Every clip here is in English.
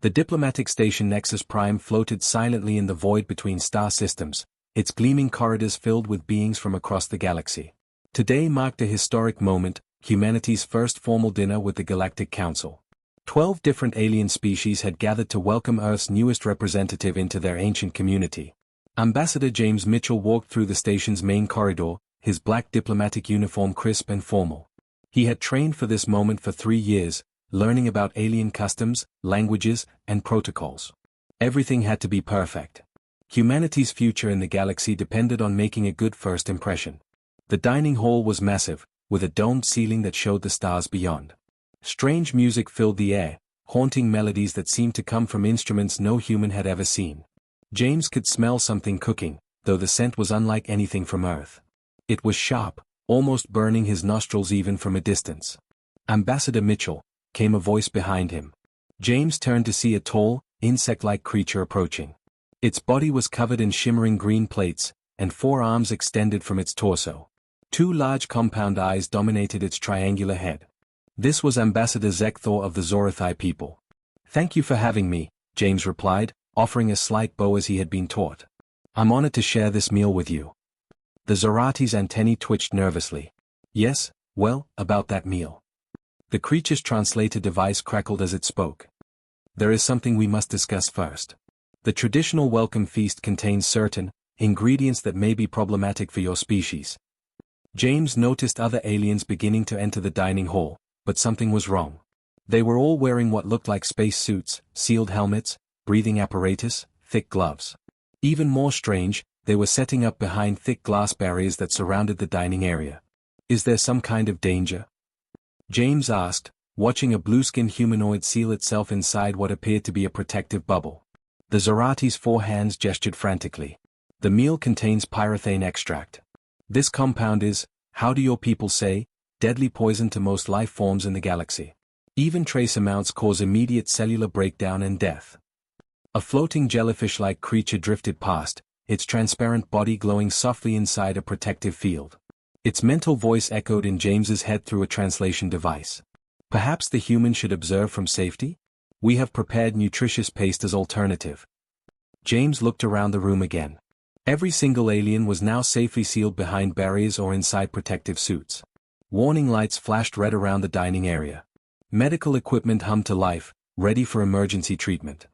The diplomatic station Nexus Prime floated silently in the void between star systems, its gleaming corridors filled with beings from across the galaxy. Today marked a historic moment, humanity's first formal dinner with the Galactic Council. 12 different alien species had gathered to welcome Earth's newest representative into their ancient community. Ambassador James Mitchell walked through the station's main corridor, his black diplomatic uniform crisp and formal. He had trained for this moment for 3 years, learning about alien customs, languages, and protocols. Everything had to be perfect. Humanity's future in the galaxy depended on making a good first impression. The dining hall was massive, with a domed ceiling that showed the stars beyond. Strange music filled the air, haunting melodies that seemed to come from instruments no human had ever seen. James could smell something cooking, though the scent was unlike anything from Earth. It was sharp, almost burning his nostrils even from a distance. "Ambassador Mitchell," came a voice behind him. James turned to see a tall, insect-like creature approaching. Its body was covered in shimmering green plates, and 4 arms extended from its torso. 2 large compound eyes dominated its triangular head. This was Ambassador Zekthor of the Zorathai people. "Thank you for having me," James replied, offering a slight bow as he had been taught. "I'm honored to share this meal with you." The Zorati's antennae twitched nervously. "Yes, well, about that meal." The creature's translator device crackled as it spoke. "There is something we must discuss first. The traditional welcome feast contains certain ingredients that may be problematic for your species." James noticed other aliens beginning to enter the dining hall, but something was wrong. They were all wearing what looked like space suits, sealed helmets, breathing apparatus, thick gloves. Even more strange, they were setting up behind thick glass barriers that surrounded the dining area. "Is there some kind of danger?" James asked, watching a blue-skinned humanoid seal itself inside what appeared to be a protective bubble. The Zorati's 4 hands gestured frantically. "The meal contains pyrethane extract. This compound is, how do your people say, deadly poison to most life forms in the galaxy. Even trace amounts cause immediate cellular breakdown and death." A floating jellyfish-like creature drifted past, its transparent body glowing softly inside a protective field. Its mental voice echoed in James's head through a translation device. "Perhaps the human should observe from safety? We have prepared nutritious paste as alternative." James looked around the room again. Every single alien was now safely sealed behind barriers or inside protective suits. Warning lights flashed red around the dining area. Medical equipment hummed to life, ready for emergency treatment.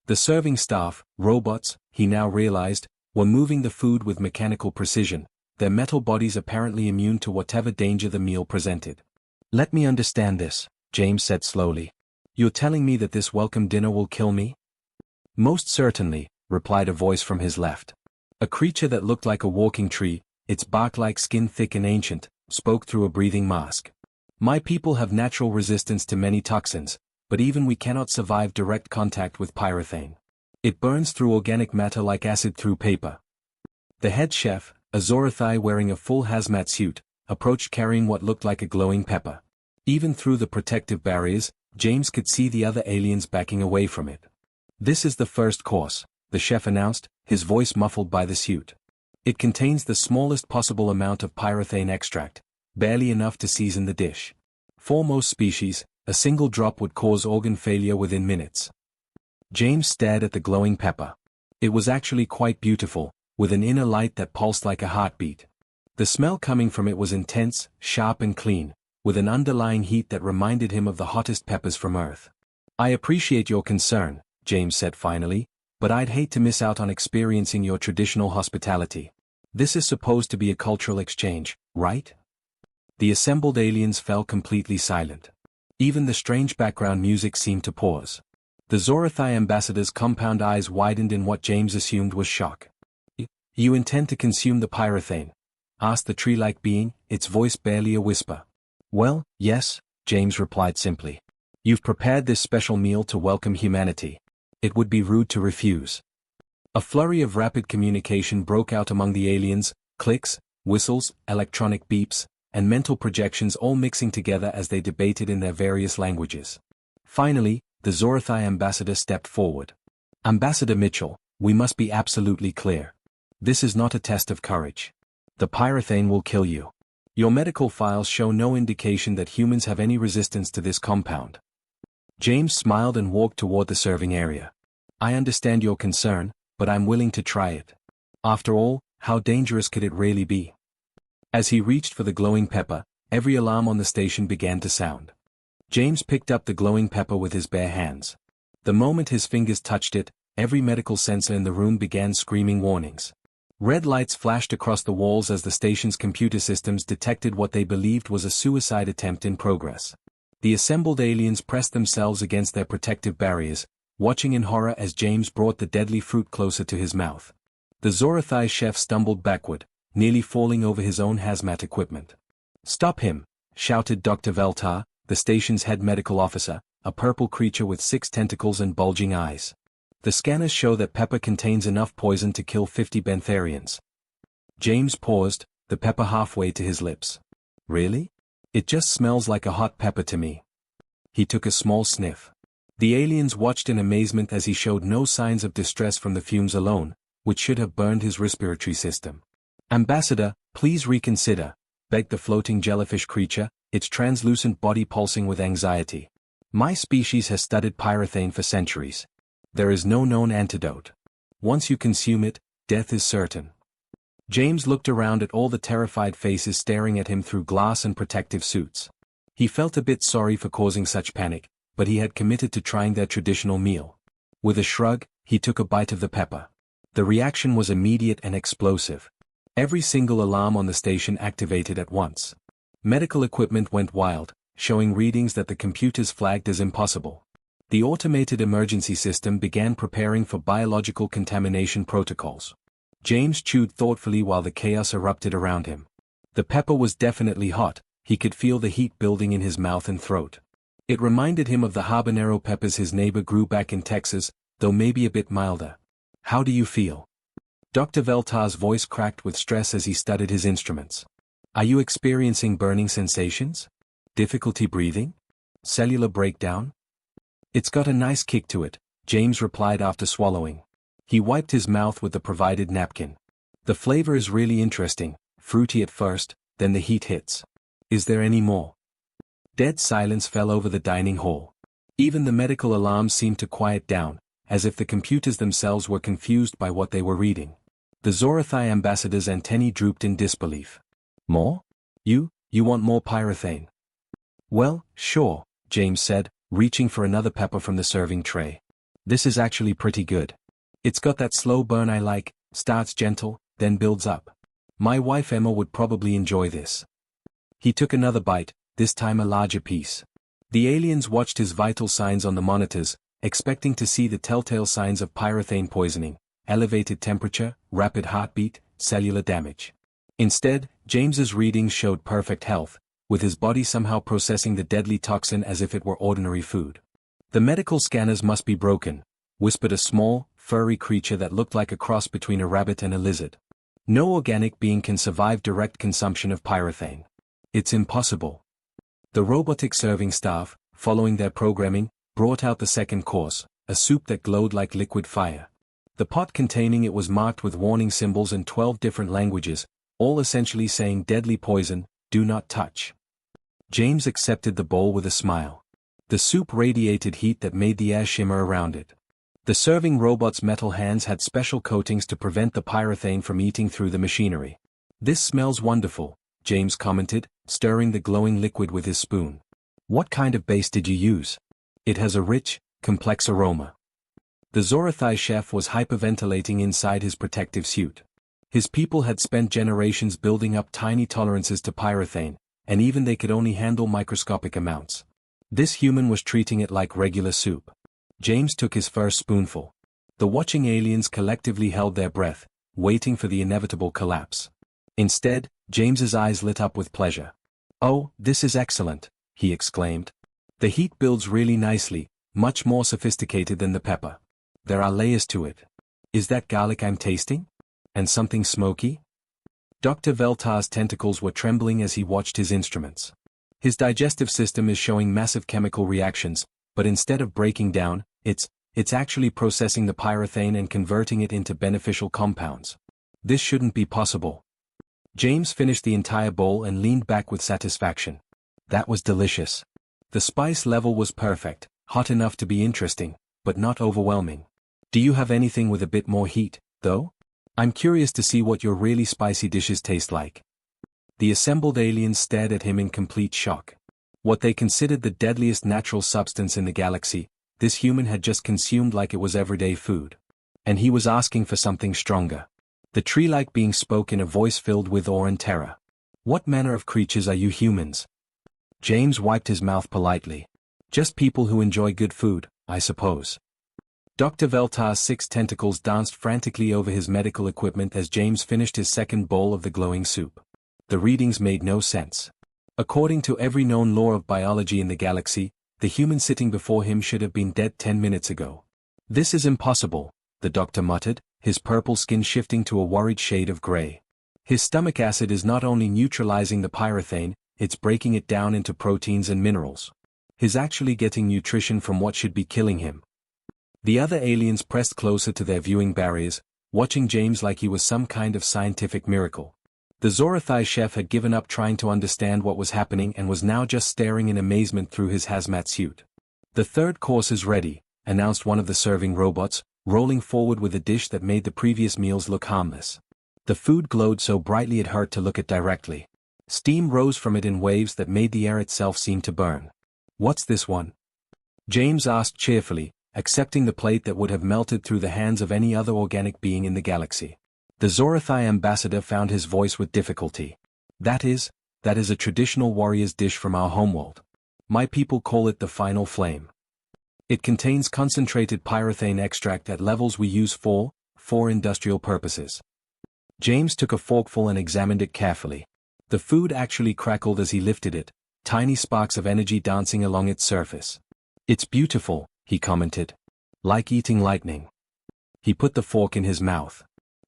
The serving staff, robots, he now realized, were moving the food with mechanical precision, their metal bodies apparently immune to whatever danger the meal presented. "Let me understand this," James said slowly. "You're telling me that this welcome dinner will kill me?" "Most certainly," replied a voice from his left. A creature that looked like a walking tree, its bark-like skin thick and ancient, spoke through a breathing mask. "My people have natural resistance to many toxins, but even we cannot survive direct contact with pyrethane. It burns through organic matter like acid through paper." The head chef, a Zorathai wearing a full hazmat suit, approached carrying what looked like a glowing pepper. Even through the protective barriers, James could see the other aliens backing away from it. "This is the first course," the chef announced, his voice muffled by the suit. "It contains the smallest possible amount of pyrethane extract, barely enough to season the dish. For most species, a single drop would cause organ failure within minutes." James stared at the glowing pepper. It was actually quite beautiful, with an inner light that pulsed like a heartbeat. The smell coming from it was intense, sharp and clean, with an underlying heat that reminded him of the hottest peppers from Earth. "I appreciate your concern," James said finally, "but I'd hate to miss out on experiencing your traditional hospitality. This is supposed to be a cultural exchange, right?" The assembled aliens fell completely silent. Even the strange background music seemed to pause. The Zorathai ambassador's compound eyes widened in what James assumed was shock. "You intend to consume the pyrethane?" asked the tree-like being, its voice barely a whisper. "Well, yes," James replied simply. "You've prepared this special meal to welcome humanity. It would be rude to refuse." A flurry of rapid communication broke out among the aliens, clicks, whistles, electronic beeps, and mental projections all mixing together as they debated in their various languages. Finally, the Zorathai ambassador stepped forward. "Ambassador Mitchell, we must be absolutely clear. This is not a test of courage. The pyrethane will kill you. Your medical files show no indication that humans have any resistance to this compound." James smiled and walked toward the serving area. I understand your concern, but I'm willing to try it. After all, how dangerous could it really be? As he reached for the glowing pepper, every alarm on the station began to sound. James picked up the glowing pepper with his bare hands. The moment his fingers touched it, every medical sensor in the room began screaming warnings. Red lights flashed across the walls as the station's computer systems detected what they believed was a suicide attempt in progress. The assembled aliens pressed themselves against their protective barriers, watching in horror as James brought the deadly fruit closer to his mouth. The Zorathai chef stumbled backward, nearly falling over his own hazmat equipment. "Stop him!" shouted Dr. Veltar, the station's head medical officer, a purple creature with 6 tentacles and bulging eyes. "The scanners show that pepper contains enough poison to kill 50 Bentharians." James paused, the pepper halfway to his lips. "Really? It just smells like a hot pepper to me." He took a small sniff. The aliens watched in amazement as he showed no signs of distress from the fumes alone, which should have burned his respiratory system. "Ambassador, please reconsider," begged the floating jellyfish creature, its translucent body pulsing with anxiety. "My species has studied pyrothane for centuries. There is no known antidote. Once you consume it, death is certain." James looked around at all the terrified faces staring at him through glass and protective suits. He felt a bit sorry for causing such panic, but he had committed to trying their traditional meal. With a shrug, he took a bite of the pepper. The reaction was immediate and explosive. Every single alarm on the station activated at once. Medical equipment went wild, showing readings that the computers flagged as impossible. The automated emergency system began preparing for biological contamination protocols. James chewed thoughtfully while the chaos erupted around him. The pepper was definitely hot, he could feel the heat building in his mouth and throat. It reminded him of the habanero peppers his neighbor grew back in Texas, though maybe a bit milder. "How do you feel?" Dr. Veltar's voice cracked with stress as he studied his instruments. "Are you experiencing burning sensations? Difficulty breathing? Cellular breakdown?" "It's got a nice kick to it," James replied after swallowing. He wiped his mouth with the provided napkin. "The flavor is really interesting, fruity at first, then the heat hits. Is there any more?" Dead silence fell over the dining hall. Even the medical alarms seemed to quiet down, as if the computers themselves were confused by what they were reading. The Zorathai ambassador's antennae drooped in disbelief. "More? You want more pyrothane?" "Well, sure," James said, reaching for another pepper from the serving tray. "This is actually pretty good. It's got that slow burn I like, starts gentle, then builds up. My wife Emma would probably enjoy this." He took another bite, this time a larger piece. The aliens watched his vital signs on the monitors, expecting to see the telltale signs of pyrothane poisoning: elevated temperature, rapid heartbeat, cellular damage. Instead, James's readings showed perfect health, with his body somehow processing the deadly toxin as if it were ordinary food. "The medical scanners must be broken," whispered a small, furry creature that looked like a cross between a rabbit and a lizard. "No organic being can survive direct consumption of pyrothane. It's impossible." The robotic serving staff, following their programming, brought out the second course, a soup that glowed like liquid fire. The pot containing it was marked with warning symbols in 12 different languages, all essentially saying deadly poison, do not touch. James accepted the bowl with a smile. The soup radiated heat that made the air shimmer around it. The serving robot's metal hands had special coatings to prevent the pyrothane from eating through the machinery. "This smells wonderful," James commented, stirring the glowing liquid with his spoon. "What kind of base did you use? It has a rich, complex aroma." The Zorathai chef was hyperventilating inside his protective suit. His people had spent generations building up tiny tolerances to pyrothane, and even they could only handle microscopic amounts. This human was treating it like regular soup. James took his first spoonful. The watching aliens collectively held their breath, waiting for the inevitable collapse. Instead, James's eyes lit up with pleasure. "Oh, this is excellent," he exclaimed. "The heat builds really nicely, much more sophisticated than the pepper. There are layers to it. Is that garlic I'm tasting? And something smoky?" Dr. Veltar's tentacles were trembling as he watched his instruments. His digestive system is showing massive chemical reactions, but instead of breaking down, it's actually processing the pyrothane and converting it into beneficial compounds. This shouldn't be possible. James finished the entire bowl and leaned back with satisfaction. That was delicious. The spice level was perfect, hot enough to be interesting, but not overwhelming. Do you have anything with a bit more heat, though? I'm curious to see what your really spicy dishes taste like. The assembled aliens stared at him in complete shock. What they considered the deadliest natural substance in the galaxy, this human had just consumed like it was everyday food. And he was asking for something stronger. The tree-like being spoke in a voice filled with awe and terror. What manner of creatures are you humans? James wiped his mouth politely. Just people who enjoy good food, I suppose. Dr. Veltar's 6 tentacles danced frantically over his medical equipment as James finished his second bowl of the glowing soup. The readings made no sense. According to every known law of biology in the galaxy, the human sitting before him should have been dead 10 minutes ago. This is impossible, the doctor muttered, his purple skin shifting to a worried shade of gray. His stomach acid is not only neutralizing the pyrethane, it's breaking it down into proteins and minerals. He's actually getting nutrition from what should be killing him. The other aliens pressed closer to their viewing barriers, watching James like he was some kind of scientific miracle. The Zorathai chef had given up trying to understand what was happening and was now just staring in amazement through his hazmat suit. The third course is ready, announced one of the serving robots, rolling forward with a dish that made the previous meals look harmless. The food glowed so brightly it hurt to look at directly. Steam rose from it in waves that made the air itself seem to burn. What's this one? James asked cheerfully, accepting the plate that would have melted through the hands of any other organic being in the galaxy. The Zorathai ambassador found his voice with difficulty. That is a traditional warrior's dish from our homeworld. My people call it the final flame. It contains concentrated pyrethane extract at levels we use for industrial purposes. James took a forkful and examined it carefully. The food actually crackled as he lifted it, tiny sparks of energy dancing along its surface. It's beautiful, he commented. Like eating lightning. He put the fork in his mouth.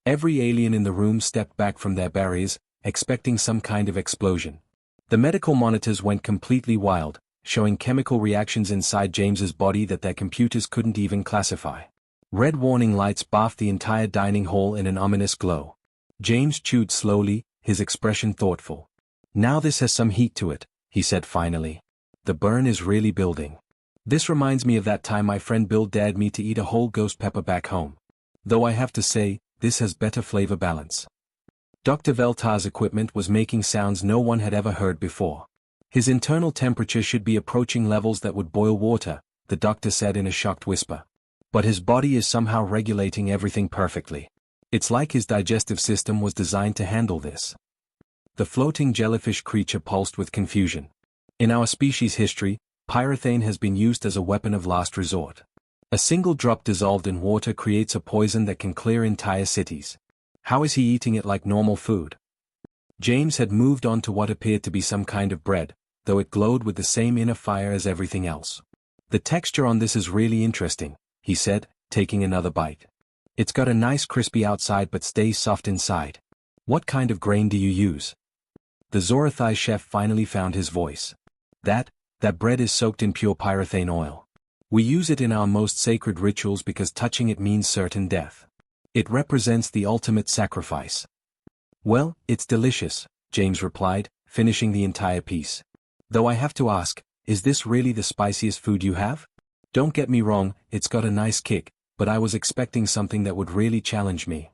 Every alien in the room stepped back from their barriers, expecting some kind of explosion. The medical monitors went completely wild, showing chemical reactions inside James's body that their computers couldn't even classify. Red warning lights bathed the entire dining hall in an ominous glow. James chewed slowly, his expression thoughtful. Now this has some heat to it, he said finally. The burn is really building. This reminds me of that time my friend Bill dared me to eat a whole ghost pepper back home. Though I have to say, this has better flavor balance. Dr. Veltar's equipment was making sounds no one had ever heard before. His internal temperature should be approaching levels that would boil water, the doctor said in a shocked whisper. But his body is somehow regulating everything perfectly. It's like his digestive system was designed to handle this. The floating jellyfish creature pulsed with confusion. In our species' history, pyrethane has been used as a weapon of last resort. A single drop dissolved in water creates a poison that can clear entire cities. How is he eating it like normal food? James had moved on to what appeared to be some kind of bread, though it glowed with the same inner fire as everything else. The texture on this is really interesting, he said, taking another bite. It's got a nice crispy outside but stays soft inside. What kind of grain do you use? The Zorathai chef finally found his voice. That bread is soaked in pure pyrethane oil. We use it in our most sacred rituals because touching it means certain death. It represents the ultimate sacrifice. Well, it's delicious, James replied, finishing the entire piece. Though I have to ask, is this really the spiciest food you have? Don't get me wrong, it's got a nice kick, but I was expecting something that would really challenge me.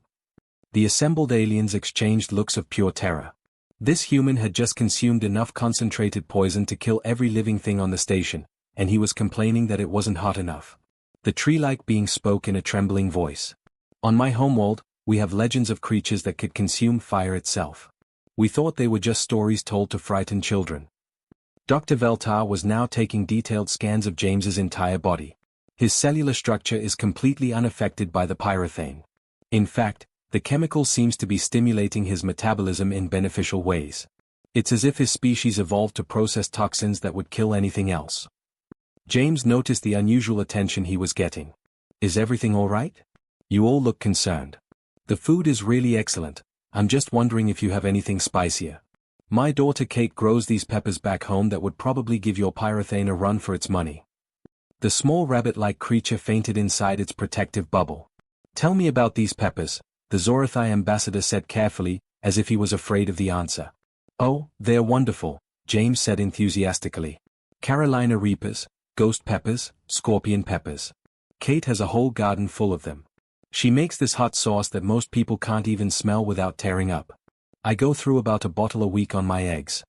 The assembled aliens exchanged looks of pure terror. This human had just consumed enough concentrated poison to kill every living thing on the station, and he was complaining that it wasn't hot enough. The tree-like being spoke in a trembling voice. On my homeworld, we have legends of creatures that could consume fire itself. We thought they were just stories told to frighten children. Dr. Veltar was now taking detailed scans of James's entire body. His cellular structure is completely unaffected by the pyrethane. In fact, the chemical seems to be stimulating his metabolism in beneficial ways. It's as if his species evolved to process toxins that would kill anything else. James noticed the unusual attention he was getting. Is everything all right? You all look concerned. The food is really excellent. I'm just wondering if you have anything spicier. My daughter Kate grows these peppers back home that would probably give your pyrethane a run for its money. The small rabbit-like creature fainted inside its protective bubble. Tell me about these peppers, the Zorathai ambassador said carefully, as if he was afraid of the answer. Oh, they're wonderful, James said enthusiastically. Carolina Reapers, ghost peppers, scorpion peppers. Kate has a whole garden full of them. She makes this hot sauce that most people can't even smell without tearing up. I go through about a bottle a week on my eggs."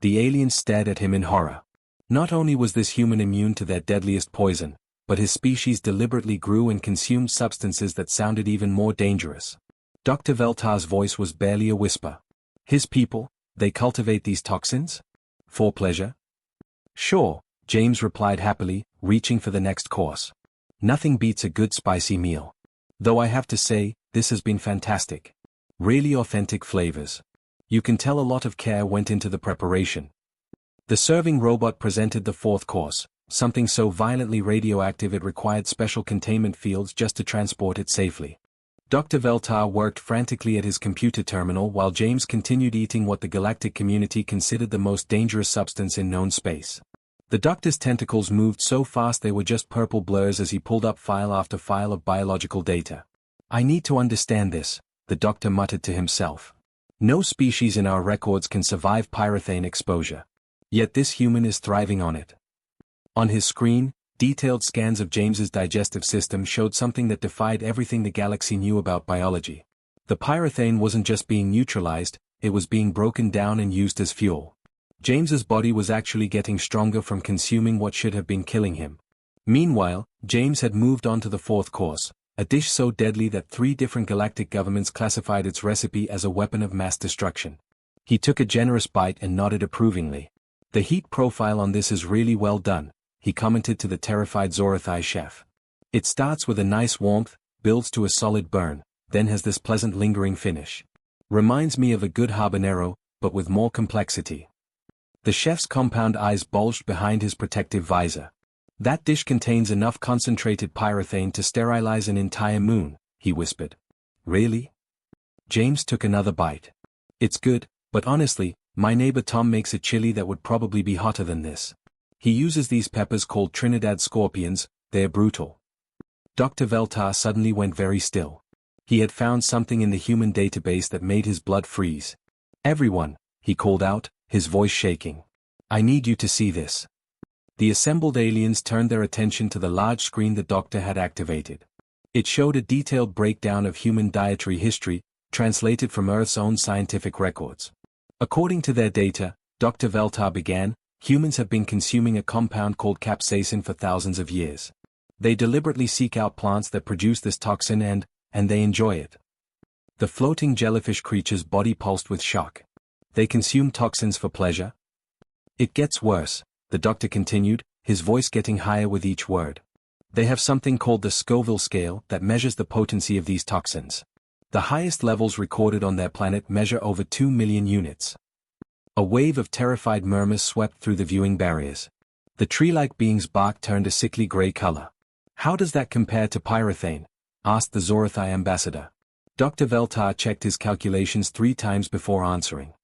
The aliens stared at him in horror. Not only was this human immune to their deadliest poison, but his species deliberately grew and consumed substances that sounded even more dangerous. Dr. Veltar's voice was barely a whisper. "His people, they cultivate these toxins? For pleasure?" "Sure," James replied happily, reaching for the next course. "Nothing beats a good spicy meal. Though I have to say, this has been fantastic. Really authentic flavors. You can tell a lot of care went into the preparation." The serving robot presented the fourth course, something so violently radioactive it required special containment fields just to transport it safely. Dr. Veltar worked frantically at his computer terminal while James continued eating what the galactic community considered the most dangerous substance in known space. The doctor's tentacles moved so fast they were just purple blurs as he pulled up file after file of biological data. "I need to understand this," the doctor muttered to himself. "No species in our records can survive pyrethane exposure. Yet this human is thriving on it." On his screen, detailed scans of James's digestive system showed something that defied everything the galaxy knew about biology. The pyrethane wasn't just being neutralized, it was being broken down and used as fuel. James's body was actually getting stronger from consuming what should have been killing him. Meanwhile, James had moved on to the fourth course, a dish so deadly that 3 different galactic governments classified its recipe as a weapon of mass destruction. He took a generous bite and nodded approvingly. "The heat profile on this is really well done," he commented to the terrified Zorathai chef. "It starts with a nice warmth, builds to a solid burn, then has this pleasant lingering finish. Reminds me of a good habanero, but with more complexity." The chef's compound eyes bulged behind his protective visor. "That dish contains enough concentrated pyrethane to sterilize an entire moon," he whispered. "Really?" James took another bite. "It's good, but honestly, my neighbor Tom makes a chili that would probably be hotter than this. He uses these peppers called Trinidad scorpions, they're brutal." Dr. Veltar suddenly went very still. He had found something in the human database that made his blood freeze. "Everyone," he called out, his voice shaking. "I need you to see this." The assembled aliens turned their attention to the large screen the doctor had activated. It showed a detailed breakdown of human dietary history, translated from Earth's own scientific records. According to their data, Dr. Veltar began, humans have been consuming a compound called capsaicin for thousands of years. They deliberately seek out plants that produce this toxin and they enjoy it. The floating jellyfish creature's body pulsed with shock. They consume toxins for pleasure? It gets worse, the doctor continued, his voice getting higher with each word. They have something called the Scoville scale that measures the potency of these toxins. The highest levels recorded on their planet measure over 2 million units. A wave of terrified murmurs swept through the viewing barriers. The tree-like being's bark turned a sickly gray color. "How does that compare to pyrethane?" asked the Zorathai ambassador. Dr. Veltar checked his calculations 3 times before answering.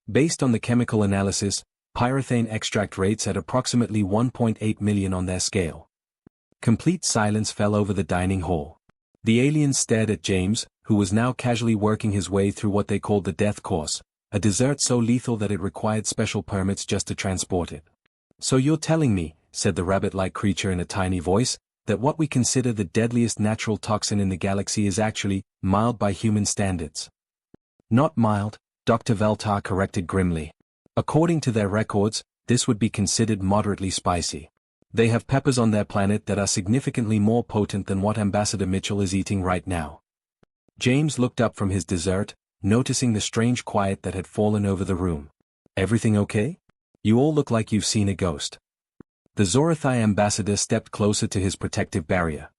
Based on the chemical analysis, pyrethane extract rates at approximately 1.8 million on their scale. Complete silence fell over the dining hall. The aliens stared at James, who was now casually working his way through what they called the death course, a dessert so lethal that it required special permits just to transport it. "So you're telling me," said the rabbit-like creature in a tiny voice, "that what we consider the deadliest natural toxin in the galaxy is actually mild by human standards?" "Not mild," Dr. Veltar corrected grimly. "According to their records, this would be considered moderately spicy. They have peppers on their planet that are significantly more potent than what Ambassador Mitchell is eating right now." James looked up from his dessert, noticing the strange quiet that had fallen over the room. "Everything okay? You all look like you've seen a ghost." The Zorathai ambassador stepped closer to his protective barrier.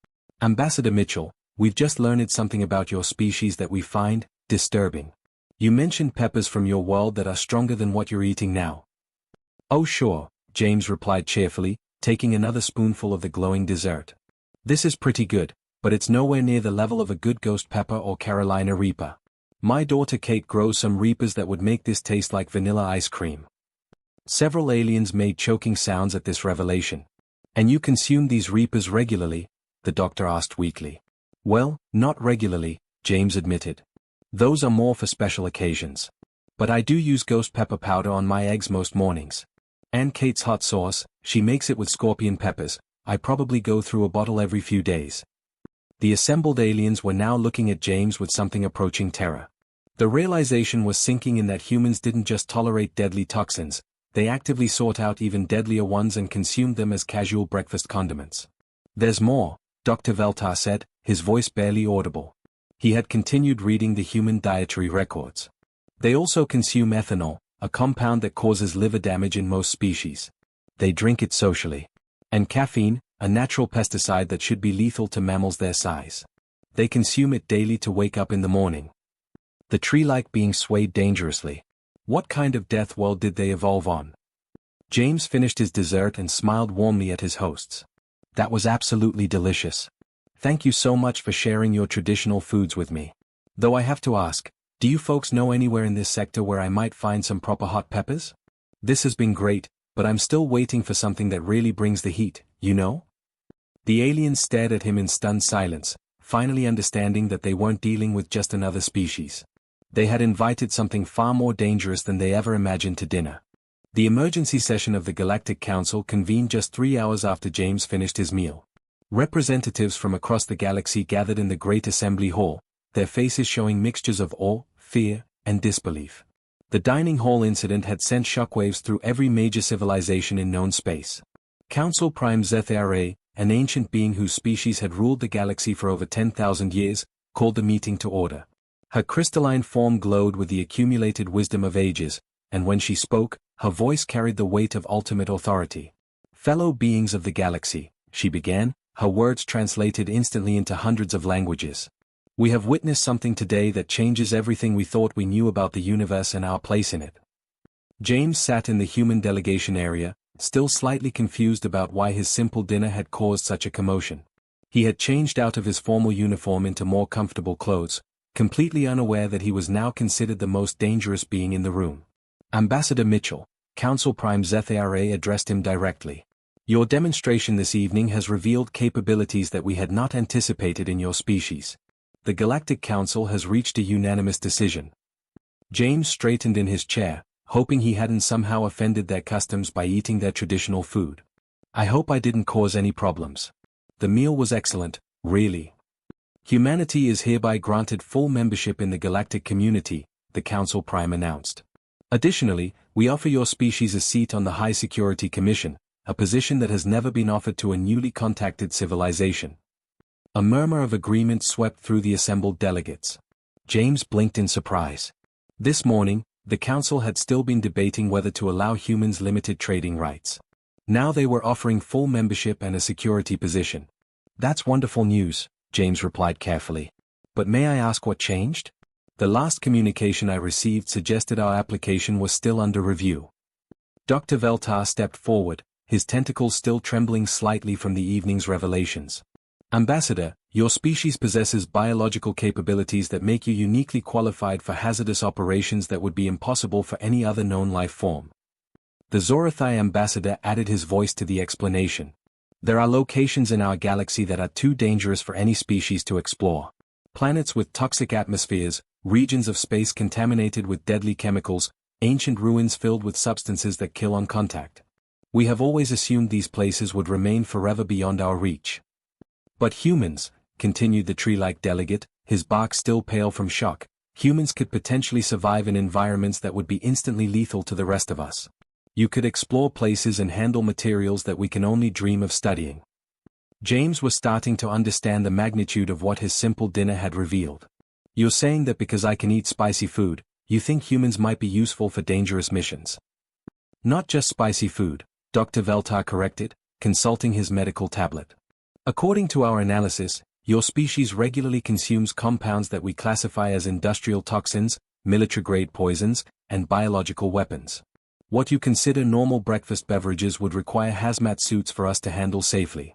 "Ambassador Mitchell, we've just learned something about your species that we find disturbing. You mentioned peppers from your world that are stronger than what you're eating now." "Oh sure," James replied cheerfully, taking another spoonful of the glowing dessert. "This is pretty good, but it's nowhere near the level of a good ghost pepper or Carolina Reaper. My daughter Kate grows some Reapers that would make this taste like vanilla ice cream." Several aliens made choking sounds at this revelation. "And you consume these Reapers regularly?" the doctor asked weakly. "Well, not regularly," James admitted. "Those are more for special occasions. But I do use ghost pepper powder on my eggs most mornings. And Kate's hot sauce, she makes it with scorpion peppers. I probably go through a bottle every few days. The assembled aliens were now looking at James with something approaching terror. The realization was sinking in that humans didn't just tolerate deadly toxins, they actively sought out even deadlier ones and consumed them as casual breakfast condiments. There's more, Dr. Veltar said, his voice barely audible. He had continued reading the human dietary records. They also consume ethanol, a compound that causes liver damage in most species. They drink it socially. And caffeine, a natural pesticide that should be lethal to mammals their size. They consume it daily to wake up in the morning. The tree-like being swayed dangerously. What kind of death world did they evolve on? James finished his dessert and smiled warmly at his hosts. That was absolutely delicious. Thank you so much for sharing your traditional foods with me. Though I have to ask, do you folks know anywhere in this sector where I might find some proper hot peppers? This has been great, but I'm still waiting for something that really brings the heat, you know? The aliens stared at him in stunned silence, finally understanding that they weren't dealing with just another species. They had invited something far more dangerous than they ever imagined to dinner. The emergency session of the Galactic Council convened just 3 hours after James finished his meal. Representatives from across the galaxy gathered in the Great Assembly Hall, their faces showing mixtures of awe, fear, and disbelief. The dining hall incident had sent shockwaves through every major civilization in known space. Council Prime Zethara, an ancient being whose species had ruled the galaxy for over 10,000 years, called the meeting to order. Her crystalline form glowed with the accumulated wisdom of ages, and when she spoke, her voice carried the weight of ultimate authority. Fellow beings of the galaxy, she began, her words translated instantly into hundreds of languages. We have witnessed something today that changes everything we thought we knew about the universe and our place in it. James sat in the human delegation area, still slightly confused about why his simple dinner had caused such a commotion. He had changed out of his formal uniform into more comfortable clothes, completely unaware that he was now considered the most dangerous being in the room. Ambassador Mitchell, Council Prime Zethara addressed him directly. Your demonstration this evening has revealed capabilities that we had not anticipated in your species. The Galactic Council has reached a unanimous decision. James straightened in his chair, hoping he hadn't somehow offended their customs by eating their traditional food. I hope I didn't cause any problems. The meal was excellent, really. Humanity is hereby granted full membership in the galactic community, the Council Prime announced. Additionally, we offer your species a seat on the High Security Commission, a position that has never been offered to a newly contacted civilization. A murmur of agreement swept through the assembled delegates. James blinked in surprise. This morning, the council had still been debating whether to allow humans limited trading rights. Now they were offering full membership and a security position. That's wonderful news, James replied carefully. But may I ask what changed? The last communication I received suggested our application was still under review. Dr. Veltar stepped forward, his tentacles still trembling slightly from the evening's revelations. Ambassador, your species possesses biological capabilities that make you uniquely qualified for hazardous operations that would be impossible for any other known life form. The Zorathai ambassador added his voice to the explanation. There are locations in our galaxy that are too dangerous for any species to explore. Planets with toxic atmospheres, regions of space contaminated with deadly chemicals, ancient ruins filled with substances that kill on contact. We have always assumed these places would remain forever beyond our reach. But humans, continued the tree-like delegate, his bark still pale from shock, humans could potentially survive in environments that would be instantly lethal to the rest of us. You could explore places and handle materials that we can only dream of studying. James was starting to understand the magnitude of what his simple dinner had revealed. You're saying that because I can eat spicy food, you think humans might be useful for dangerous missions? Not just spicy food, Dr. Veltar corrected, consulting his medical tablet. According to our analysis, your species regularly consumes compounds that we classify as industrial toxins, military-grade poisons, and biological weapons. What you consider normal breakfast beverages would require hazmat suits for us to handle safely.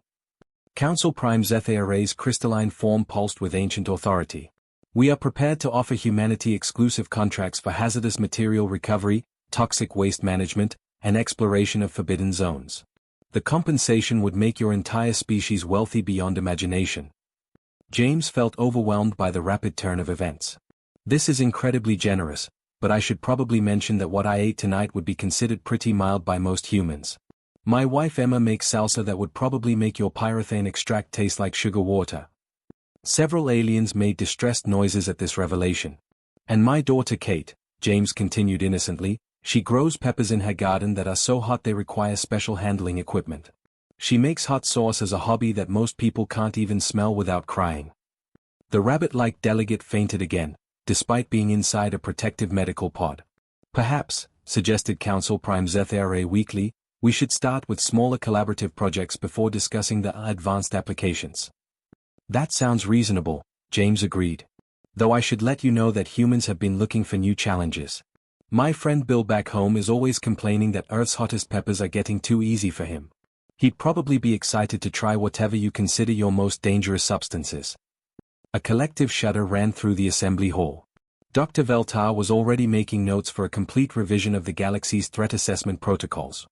Council Prime Zethara's crystalline form pulsed with ancient authority. We are prepared to offer humanity exclusive contracts for hazardous material recovery, toxic waste management, and exploration of forbidden zones. The compensation would make your entire species wealthy beyond imagination. James felt overwhelmed by the rapid turn of events. This is incredibly generous, but I should probably mention that what I ate tonight would be considered pretty mild by most humans. My wife Emma makes salsa that would probably make your pyrethane extract taste like sugar water. Several aliens made distressed noises at this revelation. And my daughter Kate, James continued innocently, she grows peppers in her garden that are so hot they require special handling equipment. She makes hot sauce as a hobby that most people can't even smell without crying. The rabbit-like delegate fainted again, despite being inside a protective medical pod. Perhaps, suggested Council Prime Zethera weakly, we should start with smaller collaborative projects before discussing the advanced applications. That sounds reasonable, James agreed. Though I should let you know that humans have been looking for new challenges. My friend Bill back home is always complaining that Earth's hottest peppers are getting too easy for him. He'd probably be excited to try whatever you consider your most dangerous substances. A collective shudder ran through the assembly hall. Dr. Veltar was already making notes for a complete revision of the galaxy's threat assessment protocols.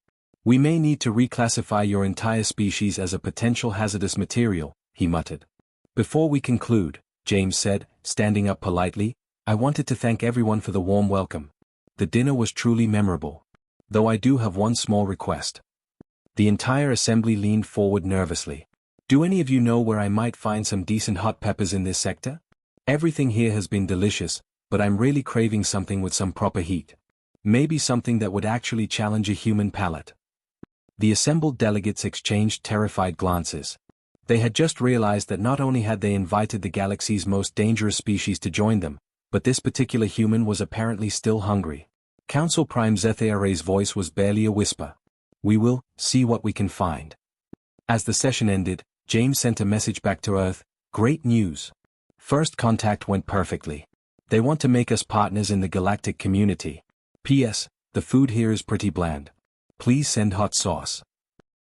We may need to reclassify your entire species as a potential hazardous material, he muttered. Before we conclude, James said, standing up politely, I wanted to thank everyone for the warm welcome. The dinner was truly memorable. Though I do have one small request. The entire assembly leaned forward nervously. Do any of you know where I might find some decent hot peppers in this sector? Everything here has been delicious, but I'm really craving something with some proper heat. Maybe something that would actually challenge a human palate. The assembled delegates exchanged terrified glances. They had just realized that not only had they invited the galaxy's most dangerous species to join them, but this particular human was apparently still hungry. Council Prime Zethera's voice was barely a whisper. We will see what we can find. As the session ended, James sent a message back to Earth. Great news. First contact went perfectly. They want to make us partners in the galactic community. P.S. The food here is pretty bland. Please send hot sauce.